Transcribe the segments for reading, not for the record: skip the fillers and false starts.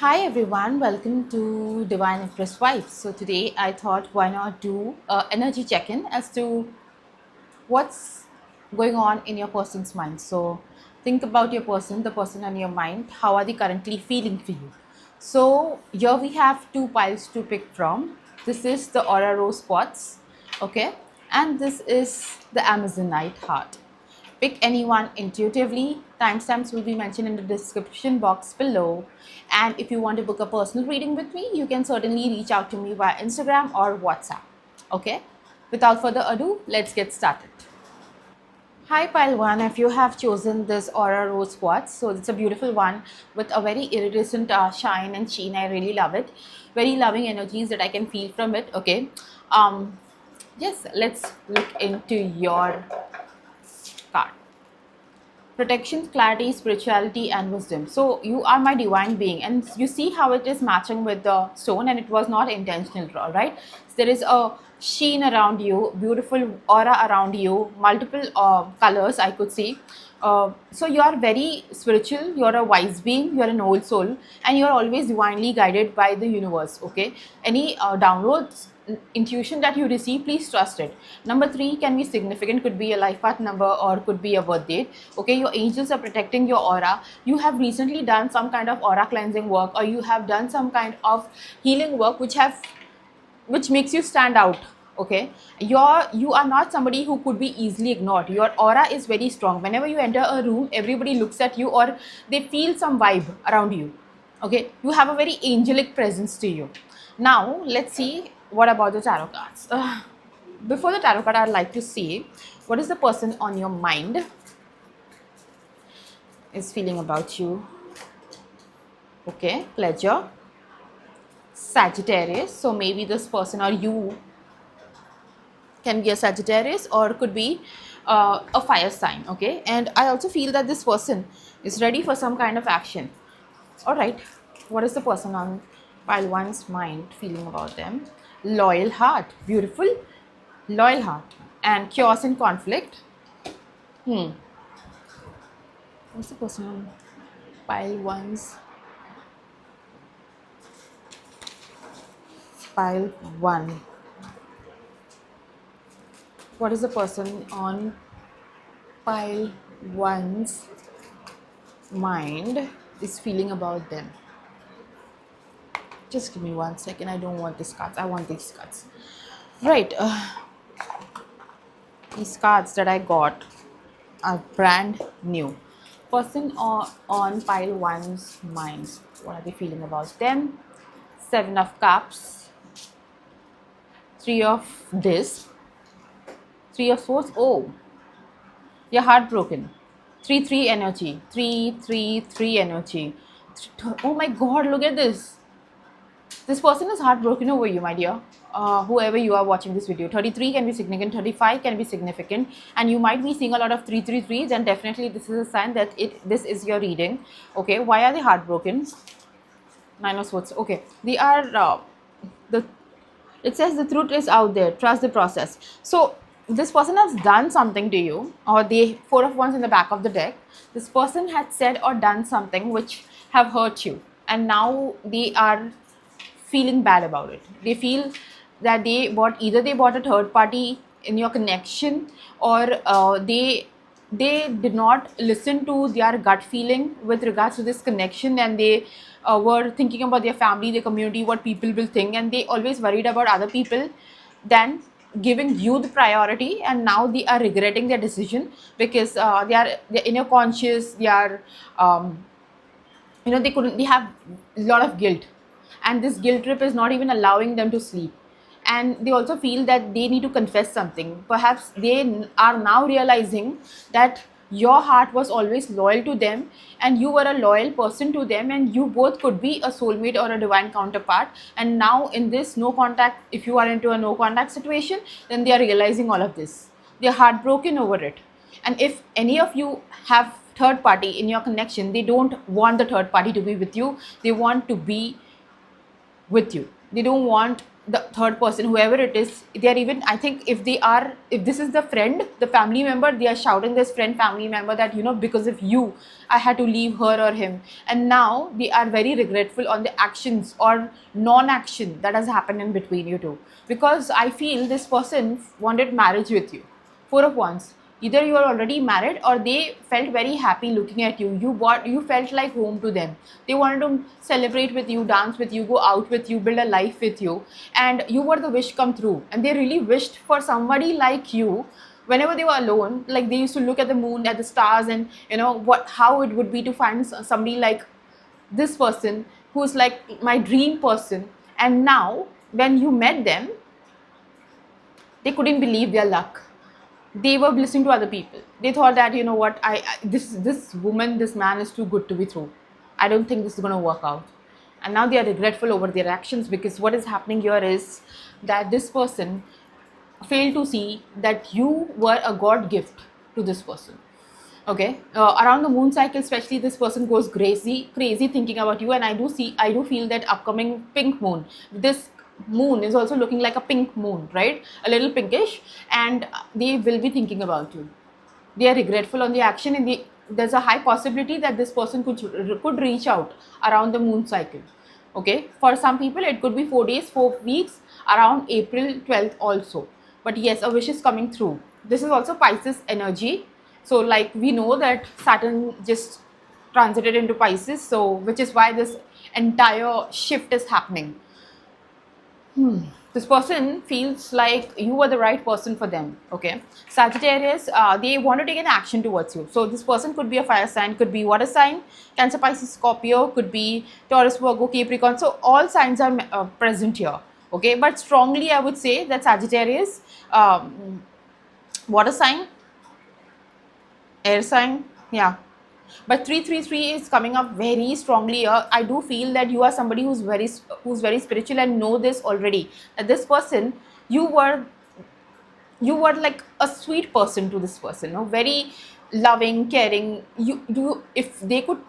Hi everyone, welcome to Divine Express Vibes. So today I thought why not do a energy check-in as to what's going on in your person's mind. So think about your person, the person on your mind, how are they currently feeling for you. So here we have two piles to pick from. This is the Aura Rose Quartz, okay, and this is the Amazonite Heart. Pick anyone intuitively. Timestamps will be mentioned in the description box below. And if you want to book a personal reading with me, you can certainly reach out to me via Instagram or WhatsApp. Okay? Without further ado, let's get started. Hi Pile 1, if you have chosen this Aura Rose Quartz, so it's a beautiful one with a very iridescent shine and sheen. I really love it. Very loving energies that I can feel from it. Okay. Um, yes, let's look into your card. Protection, clarity, spirituality, and wisdom. So you are my divine being, and you see how it is matching with the stone, and it was not intentional, right? So there is a sheen around you, beautiful aura around you, multiple colors I could see. So you are very spiritual, you're a wise being, you're an old soul, and you're always divinely guided by the universe. Okay, any downloads, intuition that you receive, please trust it. Number three can be significant, could be a life path number or could be a birth date. Okay, your angels are protecting your aura. You have recently done some kind of aura cleansing work, or you have done some kind of healing work which makes you stand out. Okay, you are not somebody who could be easily ignored. Your aura is very strong. Whenever you enter a room, everybody looks at you or they feel some vibe around you. Okay, you have a very angelic presence to you. Now let's see what about the tarot cards. Before the tarot card, I'd like to see what is the person on your mind is feeling about you. Okay, pleasure, Sagittarius. So maybe this person or you can be a Sagittarius or could be a fire sign. Okay, and I also feel that this person is ready for some kind of action. All right, what is the person on pile one's mind feeling about them? Loyal heart, beautiful, loyal heart, and chaos and conflict. What's the person on pile one's pile one? What is the person on pile one's mind is feeling about them? Just give me 1 second. I don't want these cards. I want these cards. Right. These cards that I got are brand new. Person on pile one's mind. What are they feeling about them? Seven of Cups. Three of this. Three of Swords. Oh, you're heartbroken. 3-3 energy. 3-3-3 energy. Oh my god, look at this. This person is heartbroken over you, my dear. Whoever you are watching this video, 33 can be significant, 35 can be significant, and you might be seeing a lot of 333s, and definitely this is a sign that this is your reading. Okay, why are they heartbroken? Nine of Swords. Okay, they are the. It says the truth is out there. Trust the process. So this person has done something to you, or the Four of Wands in the back of the deck. This person had said or done something which have hurt you, and now they are feeling bad about it. They feel that they bought a third party in your connection, or they did not listen to their gut feeling with regards to this connection, and they were thinking about their family, their community, what people will think, and they always worried about other people than giving you the priority, and now they are regretting their decision because their inner conscious, they are they have a lot of guilt, and this guilt trip is not even allowing them to sleep, and they also feel that they need to confess something. Perhaps they are now realizing that your heart was always loyal to them, and you were a loyal person to them, and you both could be a soulmate or a divine counterpart. And now in this no contact, if you are into a no contact situation, then they are realizing all of this. They are heartbroken over it. And if any of you have third party in your connection, they don't want the third party to be with you, they want to be with you. They don't want the third person, whoever it is, they are even, I think, if this is the friend, the family member, they are shouting this friend, family member, that because of you I had to leave her or him. And now they are very regretful on the actions or non-action that has happened in between you two, because I feel this person wanted marriage with you. Four of Wands, either you are already married or they felt very happy looking at you. You felt like home to them. They wanted to celebrate with you, dance with you, go out with you, build a life with you, and you were the wish come true. And they really wished for somebody like you. Whenever they were alone, like, they used to look at the moon, at the stars, and how it would be to find somebody like this person, who's like my dream person. And now when you met them, they couldn't believe their luck. They were listening to other people. They thought that, what, this woman, this man is too good to be true. I don't think this is going to work out. And now they are regretful over their actions, because what is happening here is that this person failed to see that you were a god gift to this person. Okay, around the moon cycle especially, this person goes crazy thinking about you. And I do feel that upcoming pink moon, this moon is also looking like a pink moon, right, a little pinkish, and they will be thinking about you. They are regretful on the action, and there's a high possibility that this person could reach out around the moon cycle. Okay, for some people it could be 4 days, 4 weeks, around April 12th also. But yes, a wish is coming through. This is also Pisces energy. So like, we know that Saturn just transited into Pisces, so which is why this entire shift is happening. This person feels like you were the right person for them. Okay, Sagittarius, they want to take an action towards you. So this person could be a fire sign, could be water sign, Cancer, Pisces, Scorpio, could be Taurus, Virgo, Capricorn. So all signs are present here. Okay, but strongly I would say that Sagittarius, water sign, air sign, yeah. But 333 is coming up very strongly here. I do feel that you are somebody who's very spiritual, and know this already, that this person, you were like a sweet person to this person, very loving, caring. You if they could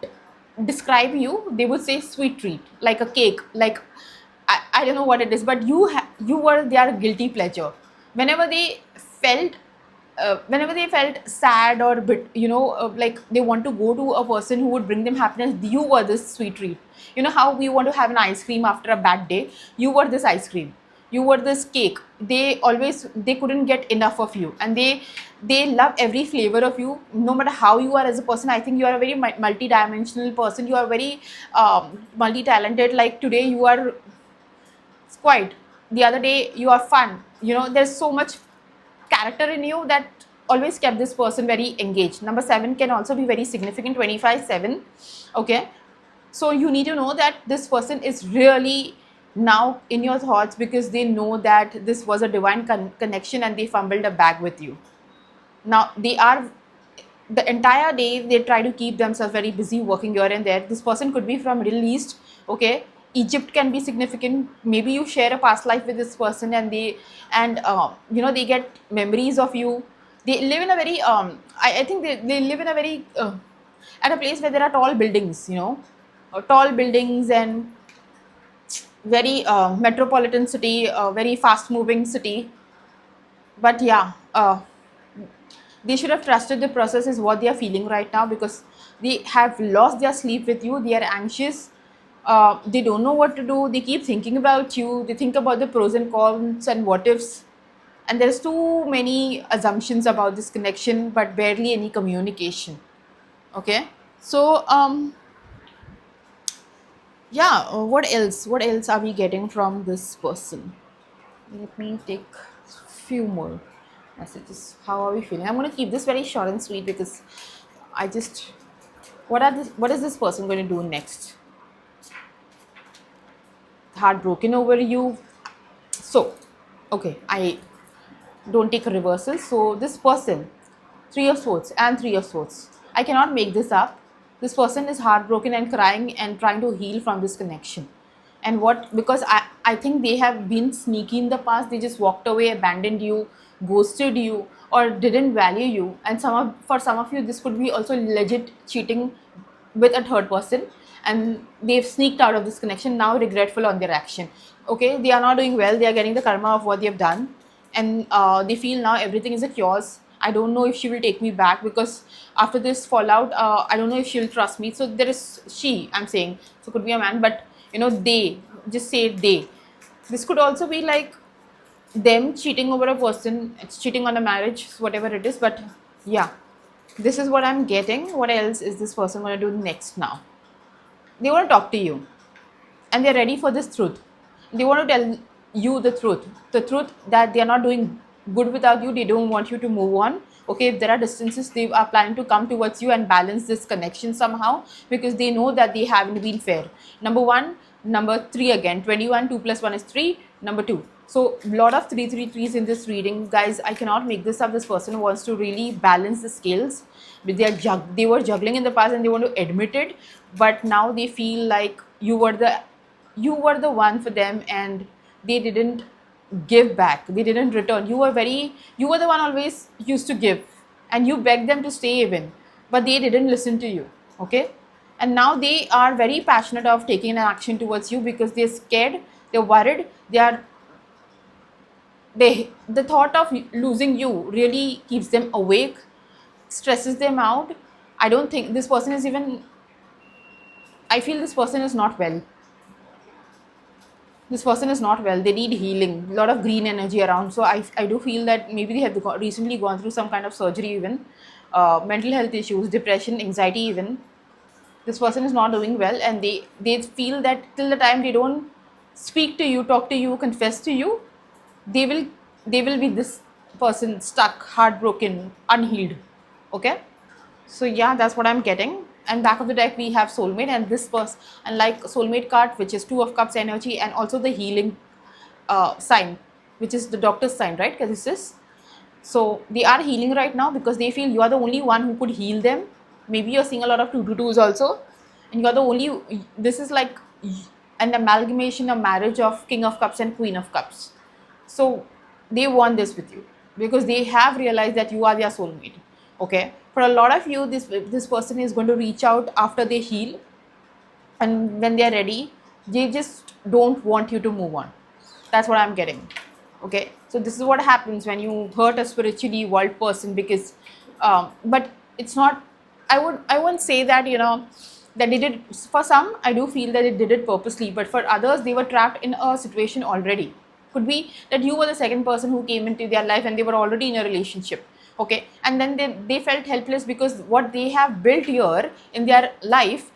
describe you, they would say sweet treat, like a cake, like, I don't know what it is, but you were their guilty pleasure. Whenever they felt sad or bit, like they want to go to a person who would bring them happiness, you were this sweet treat. How we want to have an ice cream after a bad day, you were this ice cream, you were this cake. They couldn't get enough of you, and they love every flavor of you, no matter how you are as a person. I think you are a very multi-dimensional person. You are very multi-talented. Like today you are quiet, the other day you are fun. There's so much character in you that always kept this person very engaged. Number 7 can also be very significant, 25/7. Okay, so you need to know that this person is really now in your thoughts, because they know that this was a divine connection, and they fumbled a bag with you. Now they are, the entire day they try to keep themselves very busy working here and there. This person could be from Middle East. Okay, Egypt can be significant. Maybe you share a past life with this person, and they get memories of you. They live in a very I think they live in a very at a place where there are tall buildings, tall buildings, and very metropolitan city, very fast moving city. But yeah, they should have trusted the process, is what they are feeling right now, because they have lost their sleep with you. They are anxious. They don't know what to do. They keep thinking about you. They think about the pros and cons and what ifs. And there's too many assumptions about this connection, but barely any communication. Okay, so yeah, what else are we getting from this person? Let me take few more messages. How are we feeling? I'm going to keep this very short and sweet, because I just, what is this person going to do next? Heartbroken over you. So okay, I don't take a reversal. So this person, 3 of Swords and 3 of Swords, I cannot make this up. This person is heartbroken and crying and trying to heal from this connection. And because I think they have been sneaky in the past. They just walked away, abandoned you, ghosted you, or didn't value you. And for some of you, this could be also legit cheating with a third person. and they've sneaked out of this connection, now regretful on their action. Okay, they are not doing well, they are getting the karma of what they have done, and they feel now everything is a chaos. I don't know if she will take me back, because after this fallout, I don't know if she'll trust me. So there is she, I'm saying, so could be a man, but they, just say they. This could also be like them cheating over a person, it's cheating on a marriage, whatever it is. But yeah, this is what I'm getting. What else is this person going to do next now? They want to talk to you, and they're ready for this truth. They want to tell you the truth that they are not doing good without you. They don't want you to move on. Okay, if there are distances, they are planning to come towards you and balance this connection somehow, because they know that they haven't been fair. Number one, number three again, 21, 2 plus 1 is 3, number 2. So a lot of 333s in this reading, guys. I cannot make this up. This person wants to really balance the scales. They were juggling in the past and they want to admit it, but now they feel like you were the one for them, and they didn't give back, they didn't return. You were the one always used to give, and you begged them to stay even, but they didn't listen to you. Okay, and now they are very passionate of taking an action towards you, because they're scared, they're worried, the thought of losing you really keeps them awake, stresses them out. I don't think this person is even, I feel this person is not well. This person is not well, they need healing. A lot of green energy around. So I do feel that maybe they have recently gone through some kind of surgery even, mental health issues, depression, anxiety even. This person is not doing well, and they feel that till the time they don't speak to you, talk to you, confess to you, they will they will be this person stuck, heartbroken, unhealed. Okay, so yeah, that's what I'm getting. And back of the deck we have soulmate, and this person, and like soulmate card, which is 2 of cups energy, and also the healing sign, which is the doctor's sign, right? Because this is, so they are healing right now, because they feel you are the only one who could heal them. Maybe you're seeing a lot of 222s also, and you're the only, this is like an amalgamation, a marriage of king of cups and queen of cups. So they want this with you, because they have realized that you are their soulmate. Okay, for a lot of you, this person is going to reach out after they heal, and when they are ready, they just don't want you to move on. That's what I'm getting. Okay, so this is what happens when you hurt a spiritually evolved person, because but it's not, I won't say that that they did. For some, I do feel that they did it purposely, but for others, they were trapped in a situation already. Could be that you were the second person who came into their life, and they were already in a relationship. Okay, and then they felt helpless, because what they have built here in their life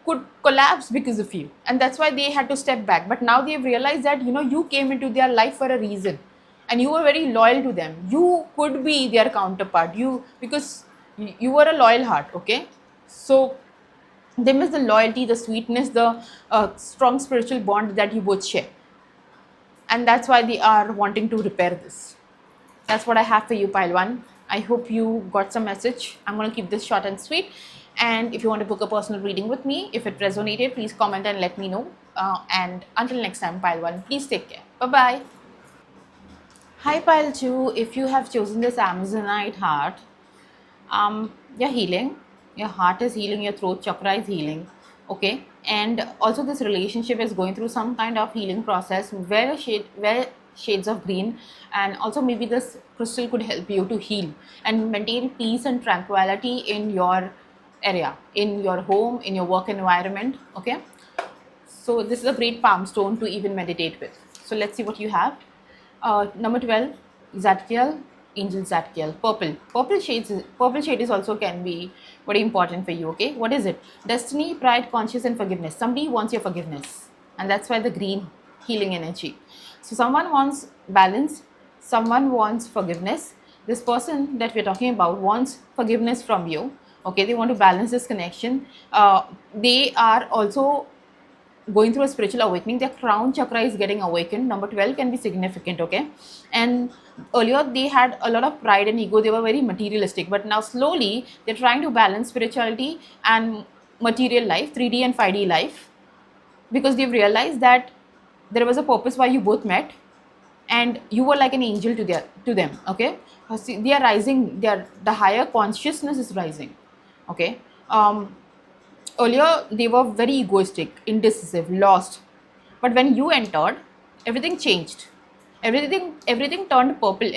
could collapse because of you, and that's why they had to step back. But now they've realized that you came into their life for a reason, and you were very loyal to them. You could be their counterpart, because you were a loyal heart. Okay, so they miss the loyalty, the sweetness, the strong spiritual bond that you both share, and that's why they are wanting to repair this. That's what I have for you, pile one. I hope you got some message. I'm going to keep this short and sweet. And if you want to book a personal reading with me, if it resonated, please comment and let me know. And until next time, pile one, please take care. Bye bye. Hi, pile two. If you have chosen this Amazonite heart, you're healing. Your heart is healing. Your throat chakra is healing. Okay, and also this relationship is going through some kind of healing process. Where shades of green, and also maybe this crystal could help you to heal and maintain peace and tranquility in your area, in your home, in your work environment. Okay, so this is a great palm stone to even meditate with. So let's see what you have. Number 12, Zadkiel, Angel Zadkiel, purple. Purple shade is also can be very important for you. Okay, what is it? Destiny, pride, conscience, and forgiveness. Somebody wants your forgiveness, and that's why the green, healing energy. So someone wants balance, someone wants forgiveness. This person that we're talking about wants forgiveness from you. Okay, they want to balance this connection. They are also going through a spiritual awakening. Their crown chakra is getting awakened. Number 12 can be significant. Okay, and earlier they had a lot of pride and ego, they were very materialistic, but now slowly they're trying to balance spirituality and material life, 3D and 5D life, because they've realized that there was a purpose why you both met, and you were like an angel to them. Okay, see, they are rising, the higher consciousness is rising. Okay, Earlier, they were very egoistic, indecisive, lost. But when you entered, everything changed. Everything turned purple.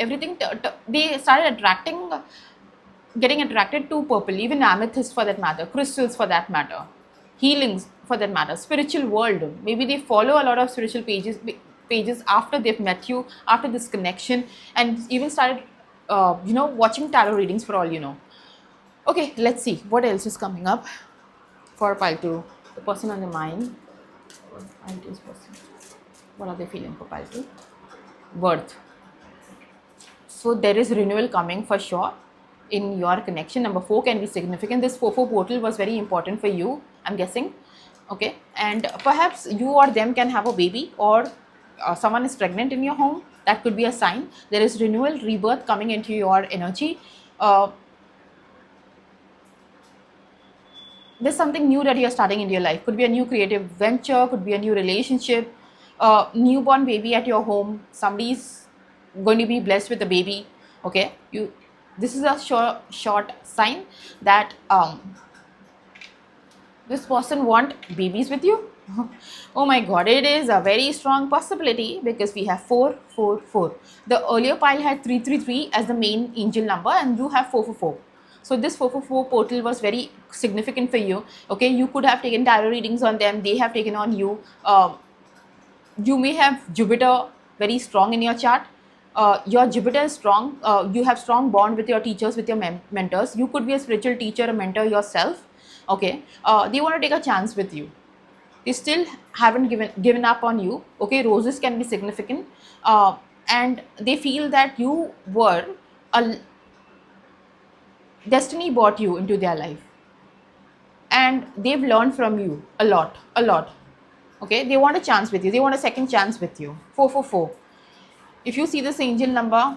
They started getting attracted to purple, even amethyst for that matter, crystals for that matter, healings for that matter, spiritual world. Maybe they follow a lot of spiritual pages after they've met you, after this connection, and even started, watching tarot readings for all you know. Okay, let's see what else is coming up for pile two. The person on the mind. Pile two's person. What are they feeling for pile two? Worth. So there is renewal coming for sure in your connection. Number 4 can be significant. This 4-4 portal was very important for you, I'm guessing. Okay, and perhaps you or them can have a baby, or someone is pregnant in your home. That could be a sign. There is renewal, rebirth coming into your energy. There's something new that you're starting in your life. Could be a new creative venture, could be a new relationship, newborn baby at your home. Somebody's going to be blessed with a baby. Okay, this is a short sign that this person want babies with you. Oh my god, it is a very strong possibility because we have 444. The earlier pile had 333 as the main angel number, and you have 444. So this 444 portal was very significant for you. Okay, you could have taken tarot readings on them. They have taken on you. You may have Jupiter very strong in your chart. Your Jupiter is strong. You have strong bond with your teachers, with your mentors. You could be a spiritual teacher, a mentor yourself. Okay, they want to take a chance with you. They still haven't given up on you. Okay, roses can be significant, and they feel that you were a destiny brought you into their life, and they've learned from you a lot. Okay, they want a chance with you. They want a second chance with you. 444. If you see this angel number,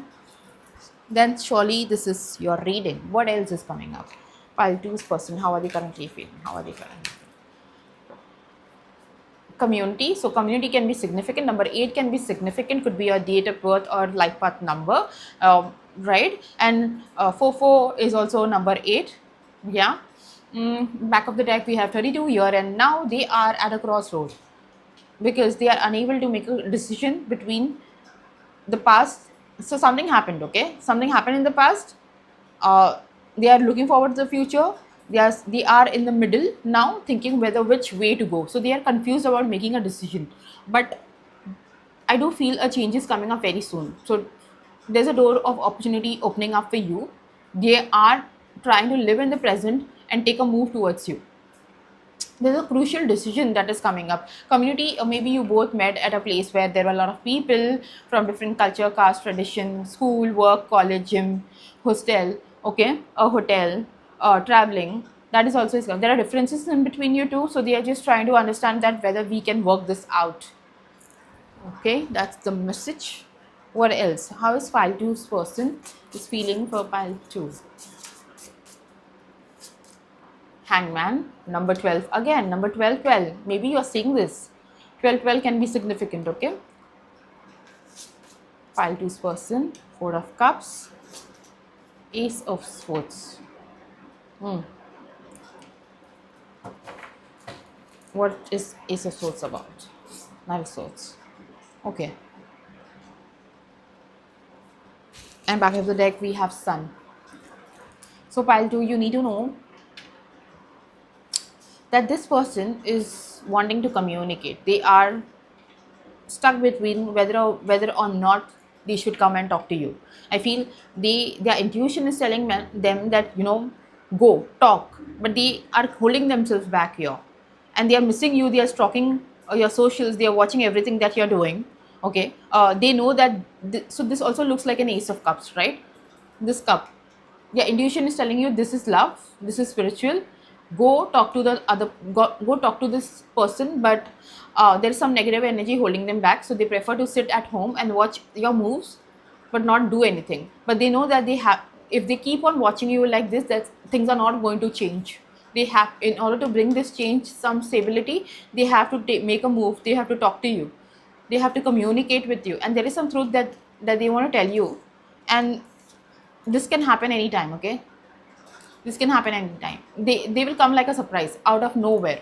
then surely this is your reading. What else is coming up? Pile 2's person, how are they currently feeling? How are they currently? Community. So community can be significant. Number 8 can be significant. Could be your date of birth or life path number, right? And 44 is also number 8. Yeah. Back of the deck we have 32 here, and now they are at a crossroad because they are unable to make a decision between the past. So something happened. Okay, something happened in the past. They are looking forward to the future. They are in the middle now, thinking whether which way to go. So they are confused about making a decision. But I do feel a change is coming up very soon. So there's a door of opportunity opening up for you. They are trying to live in the present and take a move towards you. There's a crucial decision that is coming up. Community, maybe you both met at a place where there were a lot of people from different culture, caste, tradition, school, work, college, gym, hostel, okay, a hotel, traveling. That is also, there are differences in between you two, so they are just trying to understand that whether we can work this out. Okay, that's the message. What else? How is pile 2's person is feeling for pile 2? Hangman, number 12 again, number 12. Maybe you're seeing this. 12 can be significant, okay? Pile 2's person, 4 of cups, ace of swords. What is ace of swords about? Knight of swords. Okay. And back of the deck we have sun. So pile 2, you need to know that this person is wanting to communicate. They are stuck between whether or not they should come and talk to you. I feel their intuition is telling them that, go talk, but they are holding themselves back here, and they are missing you. They are stalking your socials. They are watching everything that you're doing. Okay, they know that. So this also looks like an ace of cups, right? This cup, your intuition is telling you this is love, this is spiritual. Go talk to go talk to this person, but there's some negative energy holding them back, so they prefer to sit at home and watch your moves but not do anything. But they know that if they keep on watching you like this, that things are not going to change. They have, in order to bring this change, some stability, they have to make a move. They have to talk to you, they have to communicate with you, and there is some truth that they want to tell you, and this can happen anytime. Okay, This can happen anytime. They will come like a surprise out of nowhere.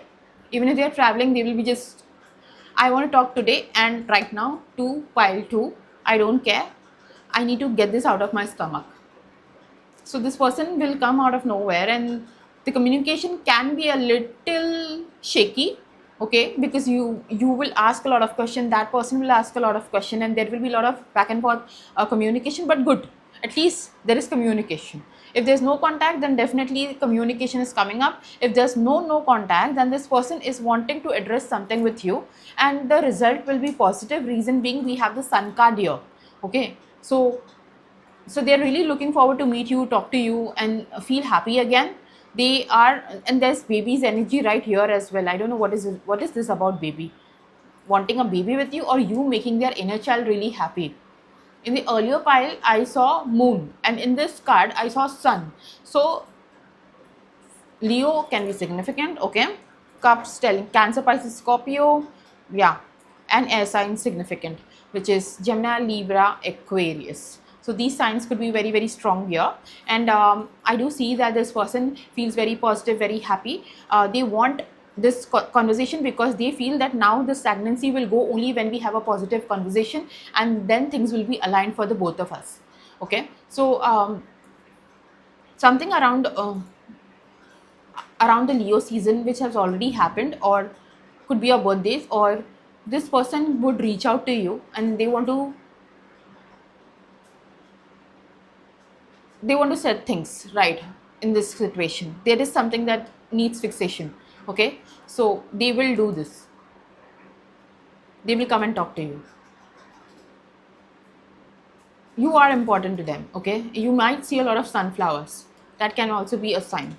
Even if they are traveling, they will be just, I want to talk today and right now to pile 2. I don't care. I need to get this out of my stomach. So this person will come out of nowhere, and the communication can be a little shaky, okay, because you will ask a lot of question, that person will ask a lot of question, and there will be a lot of back and forth communication, but good, at least there is communication. If there's no contact, then definitely communication is coming up. If there's no contact, then this person is wanting to address something with you, and the result will be positive. Reason being, we have the sun card here, okay. So they're really looking forward to meet you, talk to you, and feel happy again. They are, and there's baby's energy right here as well. I don't know what is this about baby, wanting a baby with you, or you making their inner child really happy. In the earlier pile I saw moon, and in this card I saw sun. So Leo can be significant, okay. Cups telling Cancer, Pisces, Scorpio, yeah, and air sign significant, which is Gemini, Libra, Aquarius. So these signs could be very, very strong here, and I do see that this person feels very positive, very happy. They want this conversation because they feel that now the stagnancy will go only when we have a positive conversation, and then things will be aligned for the both of us. Okay, so something around the Leo season which has already happened, or could be your birthdays, or this person would reach out to you and they want to set things right in this situation. There is something that needs fixation, okay. So they will do this. They will come and talk to you. You are important to them, okay. You might see a lot of sunflowers. That can also be a sign.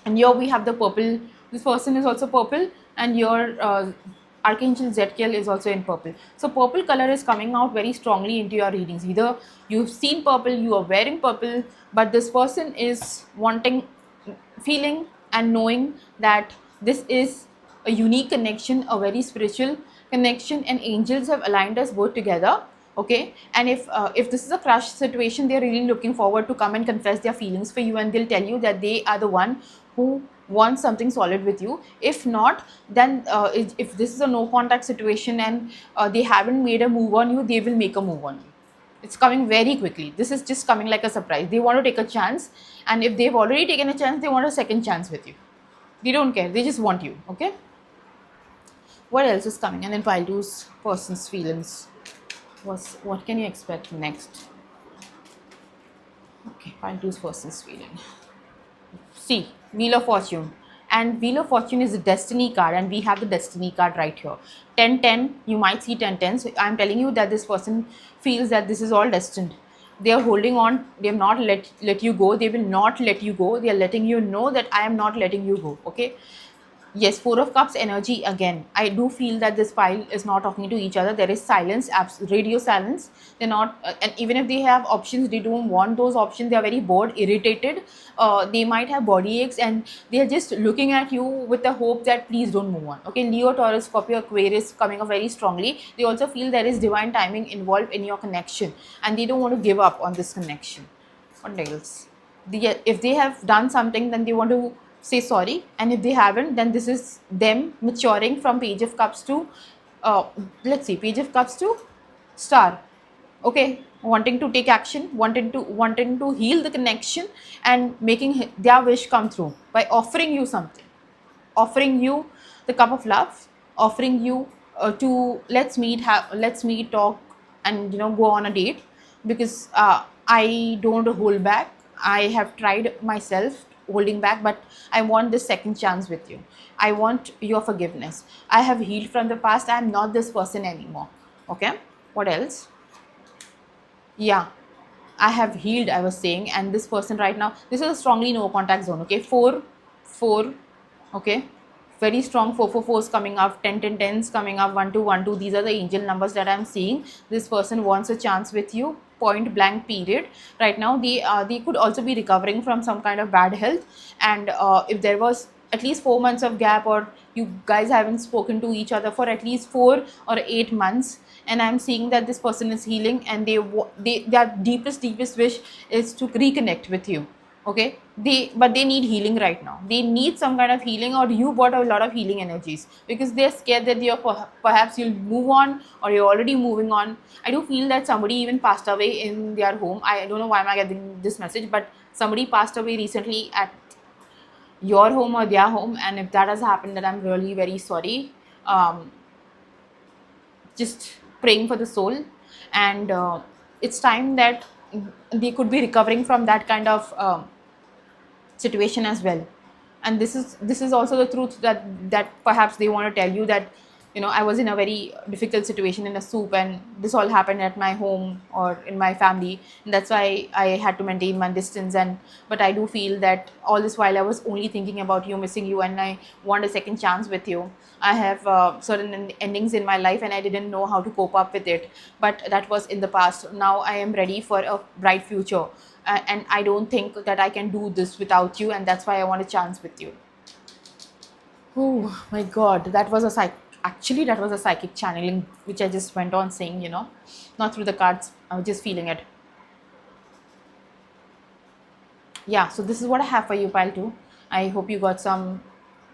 And here we have the purple. This person is also purple, and your Archangel Zedkiel is also in purple. So purple color is coming out very strongly into your readings. Either you've seen purple, you are wearing purple, but this person is wanting, feeling and knowing that this is a unique connection, a very spiritual connection, and angels have aligned us both together, okay. And if this is a crush situation, they're really looking forward to come and confess their feelings for you, and they'll tell you that they are the one who wants something solid with you. If not, then if this is a no contact situation and they haven't made a move on you, they will make a move on you. It's coming very quickly. This is just coming like a surprise. They want to take a chance, and if they've already taken a chance, they want a second chance with you. They don't care, they just want you, okay. What else is coming? And then pile two's person's feelings. What can you expect next? Okay, pile two's person's feeling. See, Wheel of Fortune. And Wheel of Fortune is a destiny card, and we have the destiny card right here. 10-10, you might see 10-10. So I'm telling you that this person feels that this is all destined. They are holding on. They have not let you go. They will not let you go. They are letting you know that I am not letting you go, okay. Yes, Four of Cups energy again. I do feel that this pile is not talking to each other. There is silence, radio silence. They're not, and even if they have options, they don't want those options. They are very bored, irritated. They might have body aches, and they are just looking at you with the hope that please don't move on. Okay, Leo, Taurus, Scorpio, Aquarius coming up very strongly. They also feel there is divine timing involved in your connection, and they don't want to give up on this connection. What else? If they have done something, then they want to say sorry, and if they haven't, then this is them maturing from Page of Cups to let's see, Page of Cups to Star, okay. Wanting to take action, wanting to heal the connection, and making their wish come through by offering you something, offering you the cup of love, offering you to let's meet, talk, and go on a date, because I don't hold back. I have tried myself holding back, but I want this second chance with you. I want your forgiveness. I have healed from the past. I am not this person anymore, okay. What else? Yeah, I have healed, I was saying, and this person right now, this is a strongly no contact zone, okay. 4 4, okay, very strong 4 4 4s coming up, 10 10 10s coming up, 1 2 1 2. These are the angel numbers that I'm seeing. This person wants a chance with you, point blank period. Right now they could also be recovering from some kind of bad health, and if there was at least 4 months of gap, or you guys haven't spoken to each other for at least 4 or 8 months, and I'm seeing that this person is healing, and their deepest wish is to reconnect with you. Okay, they need healing right now. They need some kind of healing, or you bought a lot of healing energies because they're scared that perhaps you'll move on, or you're already moving on. I do feel that somebody even passed away in their home. I don't know why am I getting this message, but somebody passed away recently at your home or their home, and if that has happened, then I'm really very sorry. um, just praying for the soul, and it's time that they could be recovering from that kind of situation as well. And this is also the truth that perhaps they want to tell you, that I was in a very difficult situation in a soup, and this all happened at my home or in my family, and that's why I had to maintain my distance. And but I do feel that all this while I was only thinking about you, missing you, and I want a second chance with you. I have certain endings in my life, and I didn't know how to cope up with it, but that was in the past. Now I am ready for a bright future, and I don't think that I can do this without you, and that's why I want a chance with you. Oh my god, that was a actually that was a psychic channeling which I just went on saying, not through the cards. I was just feeling it. Yeah, so this is what I have for you, pile 2. I hope you got some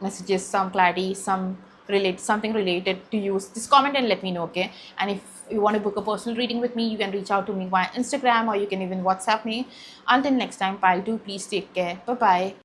messages, some clarity, something related to you. Just comment and let me know, okay? And if you want to book a personal reading with me, you can reach out to me via Instagram, or you can even WhatsApp me. Until next time, pile 2, please take care. Bye bye.